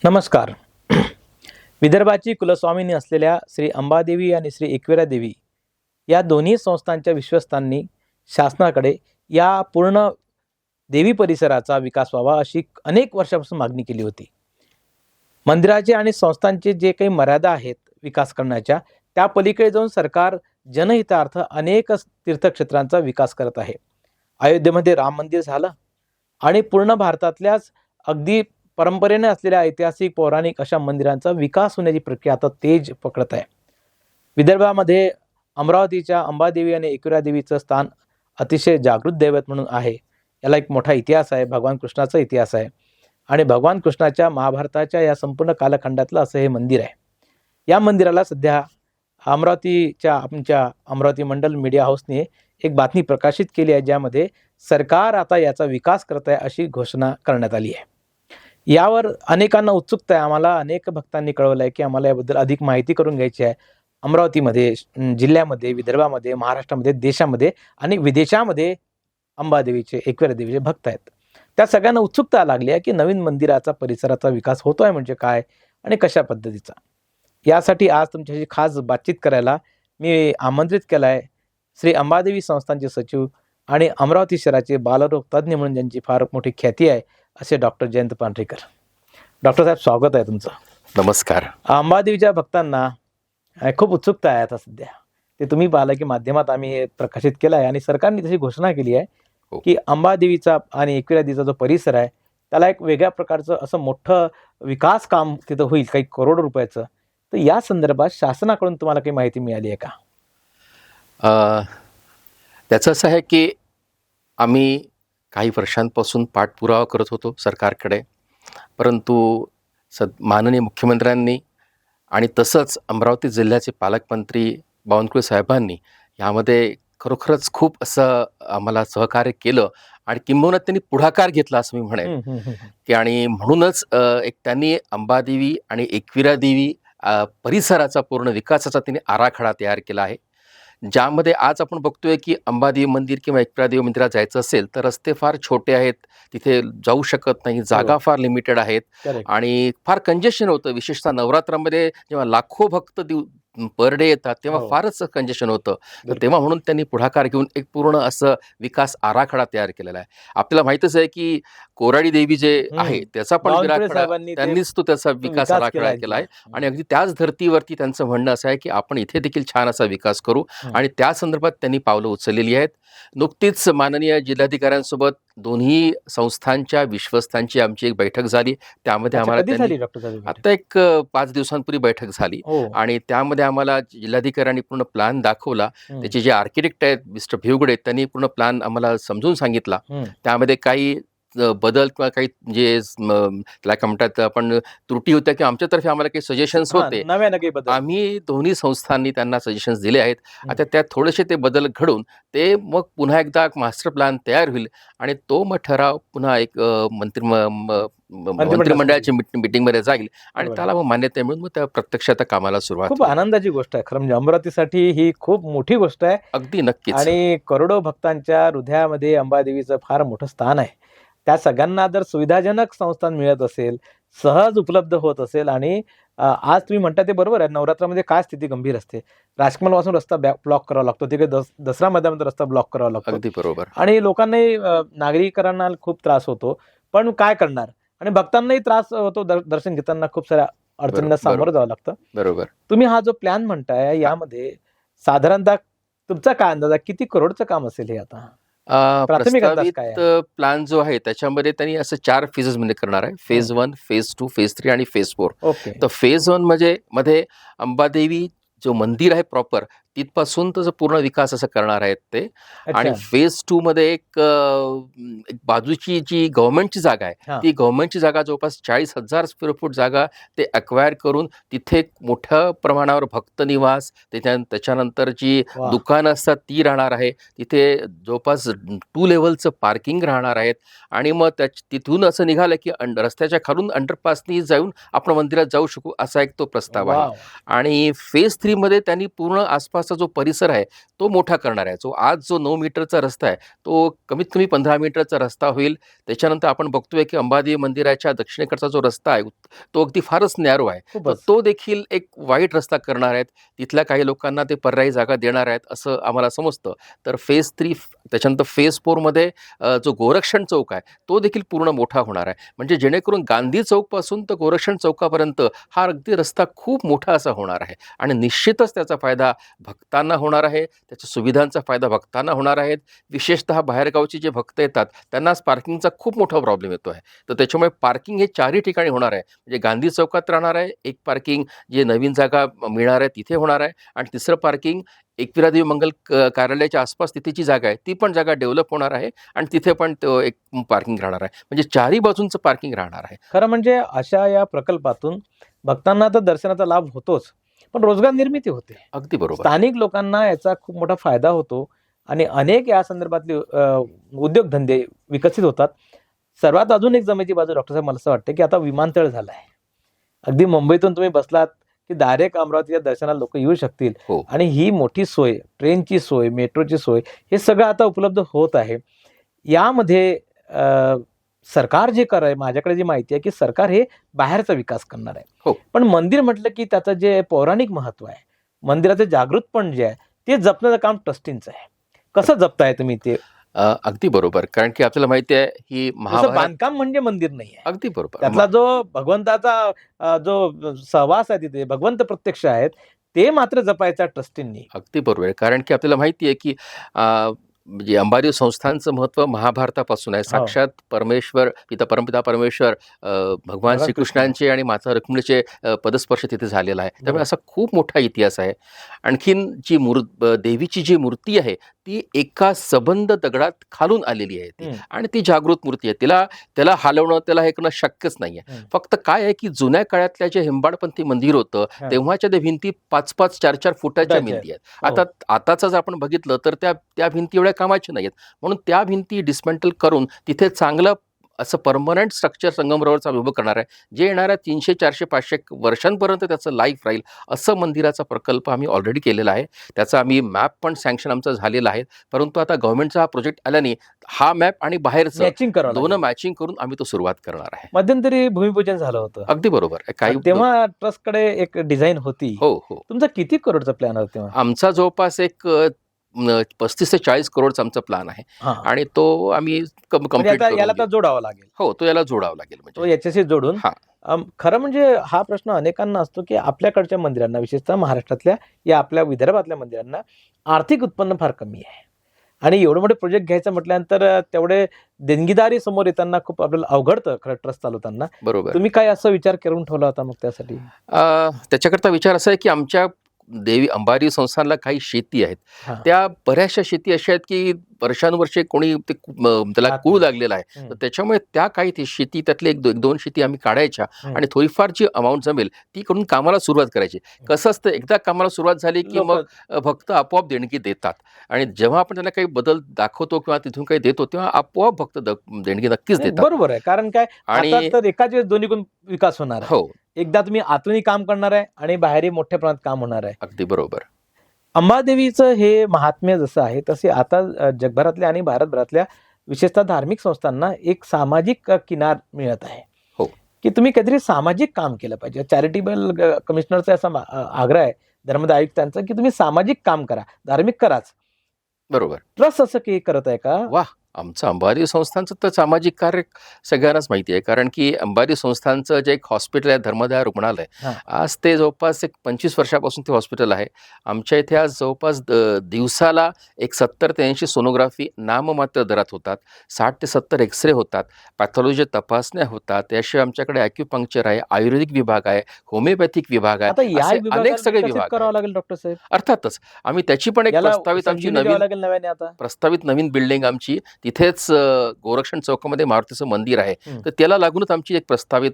नमस्कार. विदर्भाची कुलस्वामिनी असलेल्या श्री अंबादेवी आणि श्री एकविरा देवी या दोन्ही संस्थांच्या विश्वस्तांनी शासनाकडे या पूर्ण देवी परिसराचा विकास व्हावा अशी अनेक वर्षापासून मागणी केली होती. मंदिराचे आणि संस्थांचे जे काही मर्यादा आहेत विकास करण्याच्या, त्या पलीकडे जाऊन सरकार जनहितार्थ अनेक तीर्थक्षेत्रांचा विकास करत आहे. अयोध्येमध्ये राम मंदिर झालं आणि पूर्ण भारतातल्याच अगदी परंपरेने असलेल्या ऐतिहासिक पौराणिक अशा मंदिरांचा विकास होण्याची प्रक्रिया आता तेज पकडत आहे. विदर्भामध्ये अमरावतीच्या अंबादेवी आणि एकविरा देवीचं स्थान अतिशय जागृत दैवत म्हणून आहे. याला एक मोठा इतिहास आहे, भगवान कृष्णाचा इतिहास आहे आणि भगवान कृष्णाच्या महाभारताच्या या संपूर्ण कालखंडातलं असं हे मंदिर आहे. या मंदिराला सध्या आमच्या अमरावती मंडल मीडिया हाऊसने एक बातमी प्रकाशित केली आहे, ज्यामध्ये सरकार आता याचा विकास करत आहे अशी घोषणा करण्यात आली आहे. यावर अनेकांना उत्सुकता आहे. आम्हाला अनेक भक्तांनी कळवलं आहे की आम्हाला याबद्दल अधिक माहिती करून घ्यायची आहे. अमरावतीमध्ये, जिल्ह्यामध्ये, विदर्भामध्ये, महाराष्ट्रामध्ये, देशामध्ये आणि विदेशामध्ये अंबादेवीचे, एकविरा देवीचे भक्त आहेत. त्या सगळ्यांना उत्सुकता लागली आहे की नवीन मंदिराचा परिसराचा विकास होतोय म्हणजे काय आणि कशा पद्धतीचा. यासाठी आज तुमच्याशी खास बातचीत करायला मी आमंत्रित केलं आहे श्री अंबादेवी संस्थानचे सचिव आणि अमरावती शहराचे बालरोग तज्ज्ञ म्हणून ज्यांची फार मोठी ख्याती आहे असे डॉक्टर जयंत पांढरेकर. डॉक्टर साहेब, स्वागत आहे तुमचं. नमस्कार. अंबादेवीच्या भक्तांना खूप उत्सुकता आहे आता सध्या. ते तुम्ही पाहिलं की माध्यमात आम्ही हे प्रकाशित केलं आहे आणि सरकारने तशी घोषणा केली आहे की अंबादेवीचा आणि एकविरा देवीचा जो परिसर आहे त्याला एक वेगळ्या प्रकारचं असं मोठं विकास काम तिथं होईल, काही करोड रुपयाचं. तर या संदर्भात शासनाकडून तुम्हाला काही माहिती मिळाली आहे का? त्याचं असं आहे की आम्ही काही वर्षांपासून पाठपुरावा करत होतो सरकारकडे, परंतु माननीय मुख्यमंत्र्यांनी आणि तसंच अमरावती जिल्ह्याचे पालकमंत्री बावनकुळे साहेबांनी यामध्ये खरोखरच खूप असं आम्हाला सहकार्य केलं आणि किंबहुना त्यांनी पुढाकार घेतला असं मी म्हणेन की, आणि म्हणूनच एक त्यांनी अंबादेवी आणि एकविरा देवी परिसराचा पूर्ण विकासाचा त्यांनी आराखडा तयार केला आहे, ज्यामध्ये आज आपण बघतोय की अंबादेवी मंदिर किंवा एकविरा देवी मंदिरात जायचं असेल तर रस्ते फार छोटे आहेत, तिथे जाऊ शकत नाही, जागा फार लिमिटेड आहेत आणि फार कंजेशन होतं. विशेषतः नवरात्रामध्ये जेव्हा लाखो भक्त पर डे येतात तेव्हा फारच कंजेशन होतं. तर तेव्हा म्हणून त्यांनी पुढाकार घेऊन एक पूर्ण असं विकास आराखडा तयार केलेला आहे. आपल्याला माहितच आहे की कोराडी देवी जे आहे त्याचा पण त्यांनीच तो त्याचा विकास आराखडा केला आहे आणि अगदी त्याच धर्तीवरती त्यांचं म्हणणं असं आहे की आपण इथे देखील छान असा विकास करू आणि त्या संदर्भात त्यांनी पावलं उचललेली आहेत. नुकतीच माननीय जिल्हाधिकाऱ्यांसोबत दोन्ही संस्थांच्या विश्वस्तांची आमची एक बैठक झाली. त्यामध्ये आम्हाला आता एक 5 दिवसांपूर्वी बैठक झाली आणि त्यामध्ये आम्हाला जिल्हाधिकाऱ्यांनी पूर्ण प्लॅन दाखवला. त्याचे जे आर्किटेक्ट आहेत मिस्टर भिवगडे, त्यांनी पूर्ण प्लॅन आम्हाला समजून सांगितला. त्यामध्ये काही बदल किंवा काही जे त्याला काय म्हणतात आपण त्रुटी होत्या किंवा आमच्यातर्फे आम्हाला काही सजेशन्स होते, आम्ही दोन्ही संस्थांनी त्यांना सजेशन्स दिले आहेत. आता त्यात थोडेसे ते बदल घडून ते मग पुन्हा एकदा मास्टर प्लॅन तयार होईल आणि तो मग ठराव पुन्हा एक मंत्रिमंडळाची मीटिंगमध्ये जाईल आणि त्याला मग मान्यता मिळून मग त्या प्रत्यक्षात कामाला सुरुवात. खूप आनंदाची गोष्ट आहे खरं म्हणजे, अमरावतीसाठी ही खूप मोठी गोष्ट आहे. अगदी नक्कीच. आणि करोडो भक्तांच्या हृदयामध्ये अंबादेवीचं फार मोठं स्थान आहे. त्या सगळ्यांना जर सुविधाजनक संस्थान मिळत असेल, सहज उपलब्ध होत असेल आणि आज तुम्ही म्हणता ते बरोबर आहे. नवरात्रामध्ये काय स्थिती गंभीर असते, राजकमलपासून रस्ता ब्लॉक करावा लागतो, तिकडे दसरा मैदानामध्ये रस्ता ब्लॉक करावा लागतो. अगदी बरोबर. आणि लोकांनाही, नागरिकांना खूप त्रास होतो. पण काय करणार, आणि भक्तांनाही त्रास होतो, दर्शन घेताना खूप साऱ्या अडचणींना सामोरं जावं लागतं. बरोबर. तुम्ही हा जो प्लॅन म्हणताय यामध्ये साधारणतः तुमचा काय अंदाज आहे, किती करोडचं काम असेल हे? आता प्रस्तावित प्लॅन जो आहे त्याच्यामध्ये त्यांनी असं 4 फेजेस मध्ये करणार आहे. फेज 1, फेज 2, फेज 3 आणि फेज 4. तर फेज 1 मध्ये अंबादेवी जो मंदिर आहे प्रॉपर तिथपासून त्याचा पूर्ण विकास असं करणार आहेत ते. आणि फेज 2 मध्ये एक बाजूची जी गव्हर्नमेंटची जागा आहे, ती गव्हर्नमेंटची जागा जवळपास 40,000 स्क्वेअर फूट जागा ते अक्वायर करून तिथे मोठ्या प्रमाणावर भक्त निवास, त्याच्यानंतर जी दुकानं असतात ती राहणार आहे. तिथे जवळपास 2 लेव्हलचं पार्किंग राहणार आहेत आणि मग तिथून असं निघालं की रस्त्याच्या खालून अंडरपासनी जाऊन आपण मंदिरात जाऊ शकू, असा एक तो प्रस्ताव आहे. आणि फेज 3 मध्ये त्यांनी पूर्ण आसपास आसपासचा जो परिसर आहे तो मोठा करणार आहे. आज जो 9 मीटरचा रस्ता आहे तो कमीत कमी 15 मीटरचा रस्ता होईल. त्याच्यानंतर आपण बघतोय की अंबादेवी मंदिराच्या दक्षिणेकडचा जो रस्ता आहे तो अगदी फारच नॅरो आहे. तर खूपच. तो देखील एक वाईट रस्ता करणार आहेत. तिथल्या काही लोकांना ते पर्यायी जागा देणार आहेत असं आम्हाला समजतं. तर फेज 3 त्याच्यानंतर फेज 4 मध्ये जो गोरक्षण चौक आहे तो देखील पूर्ण मोठा होणार आहे. म्हणजे जेणेकरून गांधी चौकपासून तर गोरक्षण चौकापर्यंत हा अगदी रस्ता खूप मोठा असा होणार आहे आणि निश्चितच त्याचा फायदा भक्तांना होणार आहे. त्याच्या सुविधांचा फायदा भक्तांना होणार आहेत. विशेषतः बाहेरगावचे जे भक्त येतात त्यांनाच पार्किंगचा खूप मोठा प्रॉब्लेम येतो आहे. तर त्याच्यामुळे पार्किंग हे चारही ठिकाणी होणार आहे. म्हणजे गांधी चौकात राहणार आहे एक पार्किंग, जे नवीन जागा मिळणार आहे तिथे होणार आहे, आणि तिसरं पार्किंग एकविरादेवी मंगल कार्यालयाच्या आसपास तिथे जी जागा आहे ती पण जागा डेव्हलप होणार आहे आणि तिथे पण तो एक पार्किंग राहणार आहे. म्हणजे चारही बाजूंचं पार्किंग राहणार आहे. खरं म्हणजे अशा या प्रकल्पातून भक्तांना तर दर्शनाचा लाभ होतोच, पण रोजगार निर्मिती होते. अगदी बरोबर. स्थानिक लोकांना याचा खूप मोठा फायदा होतो आणि अनेक या संदर्भातले उद्योगधंदे विकसित होतात. सर्वात अजून एक जमेची बाजू डॉक्टर साहेब मला असं वाटतं की आता विमानतळ झालं आहे. अगदी मुंबईतून तुम्ही बसलात की डायरेक्ट अमरावतीच्या दर्शनाला लोक येऊ शकतील. हो. आणि ही मोठी सोय, ट्रेनची सोय, मेट्रोची सोय, हे सगळं आता उपलब्ध होत आहे. यामध्ये सरकार जे आहे, माझ्याकडे जी माहिती आहे की सरकार हे बाहेरचा विकास करणार आहे. हो. पण मंदिर म्हटलं की त्याचं जे पौराणिक महत्व आहे, मंदिराचं जागृतपण जे आहे ते जपण्याचं काम ट्रस्टींचं आहे. कसं जपताय तुम्ही ते? अगदी बरोबर. कारण की आपल्याला माहिती आहे ही जसं महाभारत. बांधकाम म्हणजे मंदिर नाही आहे. अगदी बरोबर. त्यातला जो भगवंताचा जो सहवास आहे तिथे, भगवंत प्रत्यक्ष आहेत, ते मात्र जपायचा ट्रस्टींनी. अगदी बरोबर आहे. कारण की आपल्याला माहिती आहे की म्हणजे अंबादेवी संस्थांचं महत्त्व महाभारतापासून आहे. साक्षात परमेश्वर परमपिता परमेश्वर भगवान कृष्ण. श्रीकृष्णांचे आणि माता रुक्मिणीचे पदस्पर्श तिथे झालेला आहे. त्यामुळे असा खूप मोठा इतिहास आहे. आणखीन जी देवीची जी मूर्ती आहे ती एका सबंध दगडात खालून आलेली आहे ती, आणि ती जागृत मूर्ती आहे. त्याला हलवणं, त्याला हे करणं शक्यच नाहीये. फक्त काय आहे की जुन्या काळातल्या जे हेंबाडपंथी मंदिर होतं तेव्हाच्या त्या भिंती 5-5, 4-4 फुटाच्या फुटाच्या भिंती आहेत. आताच जर आपण बघितलं तर त्या भिंती एवढ्या कामाच्या नाहीत. म्हणून त्या भिंती डिस्मेंटल करून तिथे चांगलं असं परमनंट स्ट्रक्चर संगमरवरचं आम्ही उभं करणार आहे, जे येणाऱ्या 300, 400, 500 वर्षांपर्यंत त्याचं लाईफ राहील असं मंदिराचा प्रकल्प आम्ही ऑलरेडी केलेला आहे. त्याचा आम्ही मॅप पण सँक्शन आमचा झालेला आहे. परंतु आता गव्हर्नमेंटचा हा प्रोजेक्ट आल्याने हा मॅप आणि बाहेरचं मॅचिंग करावं दोन लागेल. मॅचिंग करून आम्ही तो सुरुवात करणार आहे. मध्यंतरी भूमिपूजन झालं होतं. अगदी बरोबर. काही तेव्हा ट्रस्टकडे एक डिझाईन होती. हो हो. तुमचा किती करोडचा प्लॅन होता तेव्हा? आमचा जवळपास एक 35 ते 40 करोडचा आमचा प्लॅन आहे, हां. आणि तो आम्ही म्हणजे कंप्लीट आता याला तर जोडावं लागेल. हो, तो याला जोडावा लागेल. तो म्हणजे याच्याशी जोडून हां. खरं म्हणजे हा प्रश्न अनेकांना असतो की आपल्याकडच्या मंदिरांना, विशेषतः महाराष्ट्रातल्या या आपल्या विदर्भातल्या मंदिरांना आर्थिक उत्पन्न फार कमी आहे. आणि एवढे मोठे प्रोजेक्ट घ्यायचं म्हटल्यानंतर तेवढे देणगीदारी समोर येताना खूप आपल्याला अवघडतं खरं ट्रस्ट चालवताना. बरोबर. तुम्ही काय असं विचार करून ठेवला होता मग त्यासाठी? त्याच्याकरता विचार असा आहे की आमच्या देवी अंबादेवी संस्थानला काही शेती आहेत. हां. त्या बऱ्याचशा शेती अशा आहेत की वर्षानुवर्षे कोणी त्याला खात कूळ नाही. लागलेला आहे. तर त्याच्यामुळे त्या काही ती शेती, त्यातले 1-2 शेती आम्ही काढायच्या आणि थोडीफार जी अमाऊंट जमेल ती करून कामाला सुरुवात करायची. कसं असतं, एकदा कामाला सुरुवात झाली की मग भक्त आपोआप देणगी देतात, आणि जेव्हा आपण त्यांना काही बदल दाखवतो किंवा तिथून काही देतो तेव्हा आपोआप भक्त देणगी नक्कीच नाही, देतात. बरोबर आहे. कारण काय, आणि आता तर एकाच वेळेस दोन्ही गुण विकास होणार आहे. हो, एकदा तुम्ही आतूनही काम करणार आहे आणि बाहेरही मोठ्या प्रमाणात काम होणार आहे. अगदी बरोबर. अंबादेवीचं हे महात्म्य जसं आहे तसे आता जगभरातल्या आणि भारतभरातल्या विशेषतः धार्मिक संस्थांना एक सामाजिक किनार मिळत आहे. हो. की तुम्ही काहीतरी सामाजिक काम केलं पाहिजे. चॅरिटेबल कमिशनरचा असा आग्रह आहे धर्मदाय आयुक्तांचा की तुम्ही सामाजिक काम करा, धार्मिक कराच. बरोबर. ट्रस्ट असं की करत आहे का? वाह! आमचं अंबादेवी संस्थानचं तर सामाजिक कार्य सगळ्यांनाच माहिती आहे. कारण की अंबादेवी संस्थानचं जे एक हॉस्पिटल आहे, धर्मदाय रुग्णालय, हां. आज ते जवळपास एक 25 वर्षापासून ते हॉस्पिटल आहे. आमच्या इथे आज जवळपास दिवसाला एक 70 ते 80 सोनोग्राफी नाममात्र दरात होतात. 60 ते 70 एक्सरे होतात. पॅथॉलॉजी तपासण्या होतात. त्याशिवाय आमच्याकडे ॲक्युपंक्चर आहे, आयुर्वेदिक विभाग आहे, होमिओपॅथिक विभाग आता आहे, या असे विभागाला अनेक सगळे विकसित विभाग करावं आहेत. लागेल डॉक्टर साहेब. अर्थातच आम्ही त्याची पण एक याला प्रस्तावित आमची संजीवनी द्यावं नवीन लागेल नव्याने आता. प्रस्तावित नवीन बिल्डिंग आमची तिथेच गोरक्षण चौकामध्ये मारुतीचं मंदिर आहे. तर त्याला लागूनच आमची एक प्रस्तावित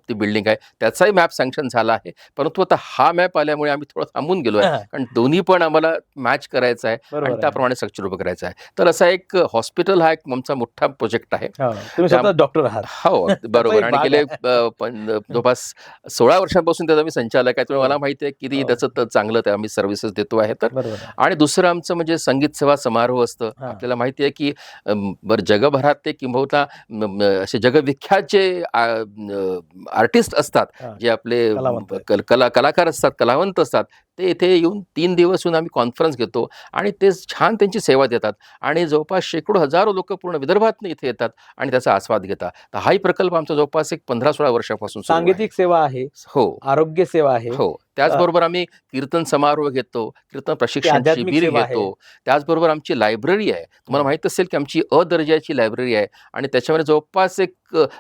ती बिल्डिंग आहे. त्याचाही मॅप सँक्शन झाला आहे. परंतु आता हा मॅप आल्यामुळे आम्ही थोडं थांबून गेलो आहे. कारण दोन्ही पण आम्हाला मॅच करायचं आहे बरोबर आणि आहे. त्याप्रमाणे स्ट्रक्चर उभं करायचं आहे. तर असा एक हॉस्पिटल हा एक आमचा मोठा प्रोजेक्ट आहे. हो, तुम्ही स्वतः डॉक्टर आहात. हो, बरोबर. एक आणि भाग गेले आहे. जवळपास 16 वर्षांपासून त्याचा मी संचालक आहे. त्यामुळे मला माहिती आहे किती हो. त्याचं तर चांगलं ते आम्ही सर्व्हिसेस देतो आहे तर. बरोबर आहे. आणि दुसरं आमचं म्हणजे संगीत सेवा समारोह असतं. हां. आपल्याला माहिती आहे की बरं जगभरात ते किंबहुना असे जगविख्यात जे आर्टिस्ट असतात, हां. जे आपले कलावंत आहेत. कलाकार असतात, कलावंत असतात, ते इथे येऊन 3 दिवस येऊन आम्ही कॉन्फरन्स घेतो आणि ते छान त्यांची सेवा देतात आणि जवळपास शेकडो हजारो लोकं पूर्ण विदर्भातनं इथे येतात आणि त्याचा आस्वाद घेतात. तर हाही प्रकल्प आमचा जवळपास एक 15-16 वर्षापासून सुरू आहे. सांगीतिक सेवा आहे, हो, आरोग्य सेवा आहे, हो. त्याचबरोबर आम्ही कीर्तन समारोह घेतो, कीर्तन प्रशिक्षण आध्यात्मिक शिबिर सेवा आहे. घेतो. त्याचबरोबर आमची लायब्ररी आहे. तुम्हाला माहीत असेल की आमची दर्जाची लायब्ररी आहे आणि त्याच्यामध्ये जवळपास एक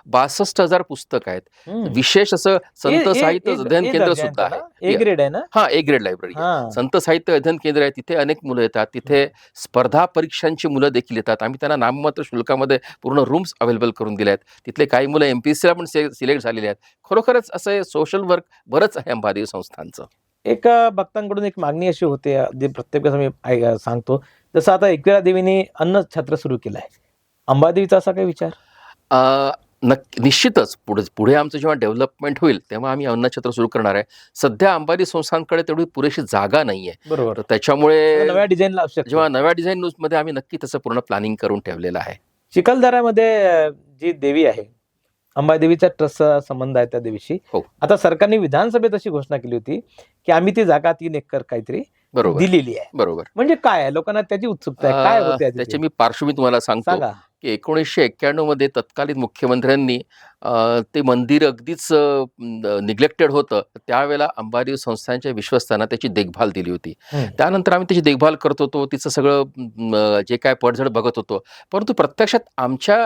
62,000 पुस्तकं आहेत. हं. विशेष असं संत ए- साहित्य ए- अध्ययन ए केंद्र दर्जा सुद्धा आहे आहे. ना? ए ग्रेड आहे ना? हां, ए ग्रेड लायब्ररी आहे. हां. संत साहित्य अध्ययन केंद्र आहे. तिथे अनेक मुलं येतात. तिथे स्पर्धा परीक्षांची मुलं देखील येतात. आम्ही त्यांना नाममात्र शुल्कामध्ये पूर्ण रूम्स अवेलेबल करून दिल्या आहेत. तिथले काही मुलं MPSCला पण सिलेक्ट झालेले आहेत. खरोखरच असं सोशल वर्क बरंच आहे अंबादेवी संस्थांचं. एक भक्तांकडून एक मागणी अशी होते, जे प्रत्येक वेळेस आम्ही सांगतो, जसं आता एकविरा देवीने अन्न छत्र सुरू केलं आहे. अंबादेवीचा असा काही विचार? निश्चितच पुढे आमचं जेव्हा डेव्हलपमेंट होईल तेव्हा आम्ही अन्नछत्र सुरू करणार आहे. सध्या अंबारी संस्थांकडे तेवढी पुरेशी जागा नाहीये. बरोबर. तर त्याच्यामुळे नव्या डिझाईनला आवश्यक. जेव्हा नव्या डिझाईन न्यूजमध्ये आम्ही नक्की त्याचं पूर्ण प्लॅनिंग करून ठेवलेलं आहे. चिखलदऱ्यामध्ये जी देवी आहे, अंबादेवीच्या ट्रस्टचा संबंध आहे त्या देवीशी. हो. आता सरकारने विधानसभेत अशी घोषणा केली होती की आम्ही ती जागा 3 एकर काहीतरी बरोबर दिलेली आहे. बरोबर. म्हणजे काय आहे, लोकांना त्याची उत्सुकता आहे, काय होते त्याची मी पार्श्वभूमी तुम्हाला सांगतो सांगा. की 1991 मध्ये तत्कालीन मुख्यमंत्र्यांनी ते मंदिर अगदीच निग्लेक्टेड होतं. त्यावेळेला अंबादेवी संस्थांच्या विश्वस्तांना त्याची देखभाल दिली होती. त्यानंतर आम्ही त्याची देखभाल करत होतो. तिचं सगळं जे काय पडझड बघत होतो. परंतु प्रत्यक्षात आमच्या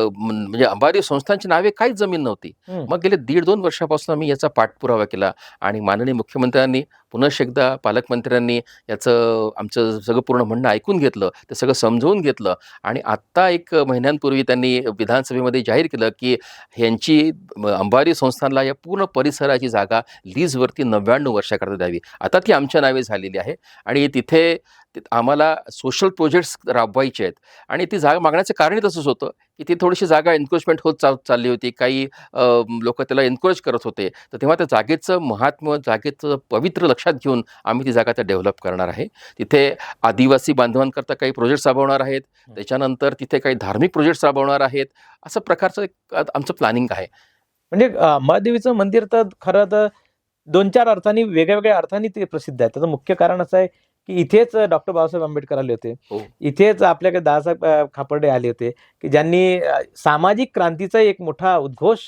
म्हणजे अंबादेवी संस्थांची नावे काहीच जमीन नव्हती. मग गेले 1.5-2 वर्षापासून आम्ही याचा पाठपुरावा केला आणि माननीय मुख्यमंत्र्यांनी पुनश्च एकदा पालकमंत्र्यांनी याचं आमचं सगळं पूर्ण म्हणणं ऐकून घेतलं. ते सगळं समजवून घेतलं आणि आत्ता 1 महिन्यांपूर्वी त्यांनी विधानसभेमध्ये जाहीर केलं की ह्यांची अंबारी संस्थानला या पूर्ण परिसराची जागा लीजवरती 99 वर्षाकरता द्यावी. आता ती आमच्या नावे झालेली आहे आणि तिथे आम्हाला सोशल प्रोजेक्ट्स राबवायचे आहेत आणि ती जागा मागण्याचं कारणही तसंच होतं की ती थोडीशी जागा एन्क्रोचमेंट होत चालली होती. काही लोक त्याला एन्करेज करत होते. तर तेव्हा त्या जागेचं महात्म्य, जागेचं पवित्र लक्षात घेऊन आम्ही ती जागा डेव्हलप करणार आहे. तिथे आदिवासी बांधवांकरता काही प्रोजेक्ट्स राबवणार आहेत. त्याच्यानंतर तिथे काही धार्मिक प्रोजेक्ट्स राबवणार आहेत. असं प्रकारचं एक आमचं प्लॅनिंग आहे. म्हणजे अंबादेवीचं मंदिर तर खरं तर 2-4 अर्थांनी, वेगळ्या अर्थांनी ते प्रसिद्ध आहे. त्याचं मुख्य कारण असं आहे की इथेच डॉक्टर बाबासाहेब आंबेडकर आले होते. हो. इथेच आपल्याकडे दादासाहेब खापर्डे आले होते, की ज्यांनी सामाजिक क्रांतीचा एक मोठा उद्घोष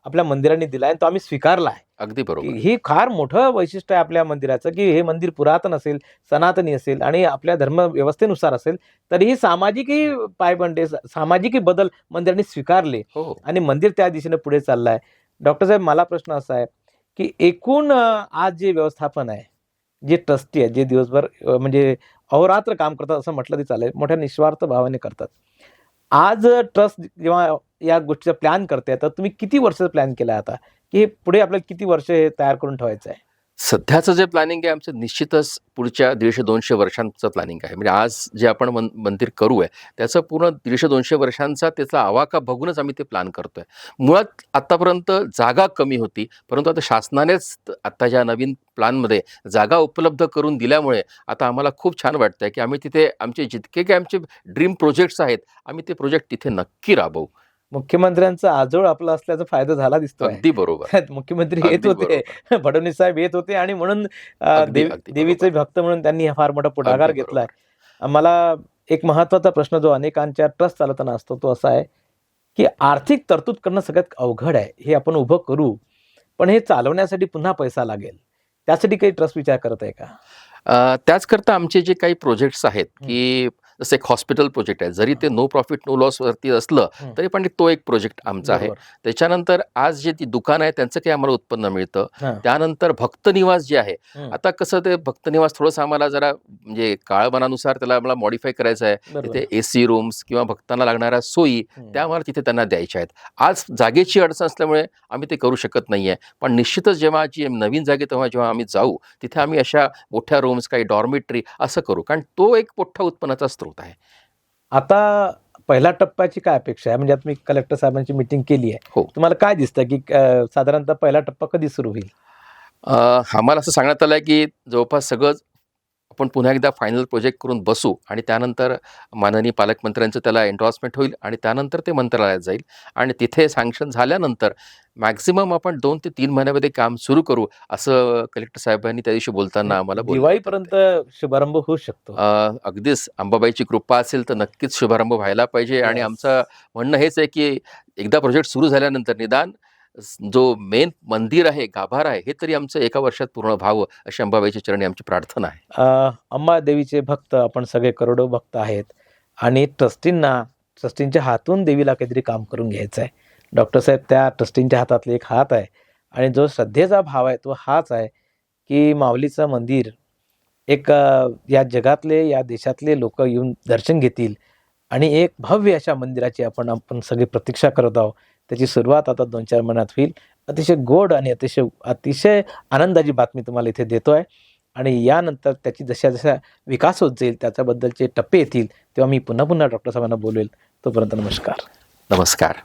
आपल्या मंदिराने दिला आणि तो आम्ही स्वीकारला आहे. अगदी बरोबर. ही फार मोठं वैशिष्ट्य आहे आपल्या मंदिराचं, की हे मंदिर पुरातन असेल, सनातनी असेल आणि आपल्या धर्मव्यवस्थेनुसार असेल, तरीही सामाजिकही पायबंडे, सामाजिकही बदल मंदिराने स्वीकारले हो. आणि मंदिर त्या दिशेने पुढे चाललं आहे. डॉक्टर साहेब, मला प्रश्न असा आहे की एकूण आज जे व्यवस्थापन आहे, जे ट्रस्टी आहे, जे दिवसभर म्हणजे अहोरात्र काम करतात असं म्हटलं तरी चालेल, मोठ्या निस्वार्थ भावाने करतात. आज ट्रस्ट जेव्हा या गोष्टीचा प्लॅन करते, तर तुम्ही किती वर्षाचा प्लॅन केला आता, की हे पुढे आपल्याला किती वर्ष हे तयार करून ठेवायचं आहे? सध्याचं जे प्लॅनिंग आहे आमचं निश्चितच पुढच्या 150-200 वर्षांचं प्लॅनिंग आहे. म्हणजे आज जे आपण मंदिर करू आहे त्याचं पूर्ण 150-200 वर्षांचा त्याचा आवाका बघूनच आम्ही ते प्लॅन करतोय. मुळात आतापर्यंत जागा कमी होती, परंतु आता शासनानेच आत्ताच्या नवीन प्लॅनमध्ये जागा उपलब्ध करून दिल्यामुळे आता आम्हाला खूप छान वाटतंय की आम्ही तिथे आमचे जितके काही आमचे ड्रीम प्रोजेक्ट्स आहेत, आम्ही ते प्रोजेक्ट तिथे नक्की राबवू. मुख्यमंत्र्यांचा आजोळ आपला असल्याचा फायदा झाला दिसतोय. अगदी बरोबर. मुख्यमंत्री येत अगदी होते, फडणवीस साहेब येत होते आणि म्हणून अगदी बरोबर. देवीचे भक्त म्हणून त्यांनी हा फार मोठा पुढाकार अगदी घेतलाय. मला एक महत्वाचा प्रश्न जो अनेकांच्या ट्रस्ट चालवताना असतो तो असा आहे की आर्थिक तरतूद करणं सगळ्यात अवघड आहे. हे आपण उभं करू, पण हे चालवण्यासाठी पुन्हा पैसा लागेल. त्यासाठी काही ट्रस्ट विचार करत आहे का? त्याचकरता आमचे जे काही प्रोजेक्ट्स आहेत की जसं एक हॉस्पिटल प्रोजेक्ट आहे, जरी ते नो प्रॉफिट नो लॉस वरती असलं हं. तरी पण तो एक प्रोजेक्ट आमचा आहे. बरोबर. त्याच्यानंतर आज जे ती दुकान आहे त्यांचं काही आम्हाला उत्पन्न मिळतं. हां. त्यानंतर भक्त निवास जे आहे, हं. आता कसं ते भक्त निवास थोडंसं आम्हाला जरा म्हणजे काळबनानुसार त्याला आम्हाला मॉडिफाय करायचं आहे. बरोबर. तिथे एसी रूम्स किंवा भक्तांना लागणाऱ्या सोयी हं. त्या आम्हाला तिथे त्यांना द्यायच्या आहेत. आज जागेची अडचण असल्यामुळे आम्ही ते करू शकत नाहीये. पण निश्चितच जेव्हा जी नवीन जागे जेव्हा आम्ही जाऊ, तिथे आम्ही अशा मोठ्या रूम्स, काही डॉर्मेटरी असं करू. कारण तो एक मोठा उत्पन्नाचा स्रोत आहे. आता पहिल्या टप्प्याची काय अपेक्षा आहे? म्हणजे आता मी कलेक्टर साहेबांची मीटिंग केली आहे. हो. तुम्हाला काय दिसतं की साधारणतः पहिला टप्पा कधी सुरू होईल? आम्हाला असं सांगण्यात आलं आहे, की जवळपास सगळंच आपण पुन्हा एकदा फायनल प्रोजेक्ट करून बसू आणि त्यानंतर माननीय पालकमंत्र्यांचं त्याला एन्डॉर्समेंट होईल आणि त्यानंतर ते मंत्रालयात जाईल आणि तिथे सँक्शन झाल्यानंतर मॅक्सिमम आपण 2 ते 3 महिन्यामध्ये काम सुरू करू, असं कलेक्टर साहेबांनी त्या दिवशी बोलताना आम्हाला बोललं होतं. दिवाळीपर्यंत शुभारंभ होऊ शकतो. अगदीच अंबाबाईची कृपा असेल तर नक्कीच शुभारंभ व्हायला पाहिजे आणि Yes. आमचं म्हणणं हेच आहे, की एकदा प्रोजेक्ट सुरू झाल्यानंतर निदान जो मेन मंदिर आहे, गाभारा आहे, हे तरी आमचं एका वर्षात पूर्ण व्हावं, अशी अंबाबाईच्या चरणी आमची प्रार्थना आहे. अंबादेवीचे भक्त आपण सगळे करोडो भक्त आहेत आणि ट्रस्टींच्या हातून देवीला काहीतरी काम करून घ्यायचं आहे. डॉक्टर साहेब त्या ट्रस्टींच्या हातातले एक हात आहे आणि जो श्रद्धेचा भाव आहे तो हाच आहे की माऊलीचं मंदिर एक या जगातले या देशातले लोक येऊन दर्शन घेतील आणि एक भव्य अशा मंदिराची आपण सगळी प्रतीक्षा करत आहोत. त्याची सुरुवात आता 2-4 महिन्यात होईल. अतिशय गोड आणि अतिशय आनंदाची बातमी तुम्हाला इथे देतोय आणि यानंतर त्याची जशा विकास होत जाईल त्याच्याबद्दलचे टप्पे येतील तेव्हा मी पुन्हा डॉक्टर साहेबांना बोलवेल. तोपर्यंत नमस्कार. नमस्कार.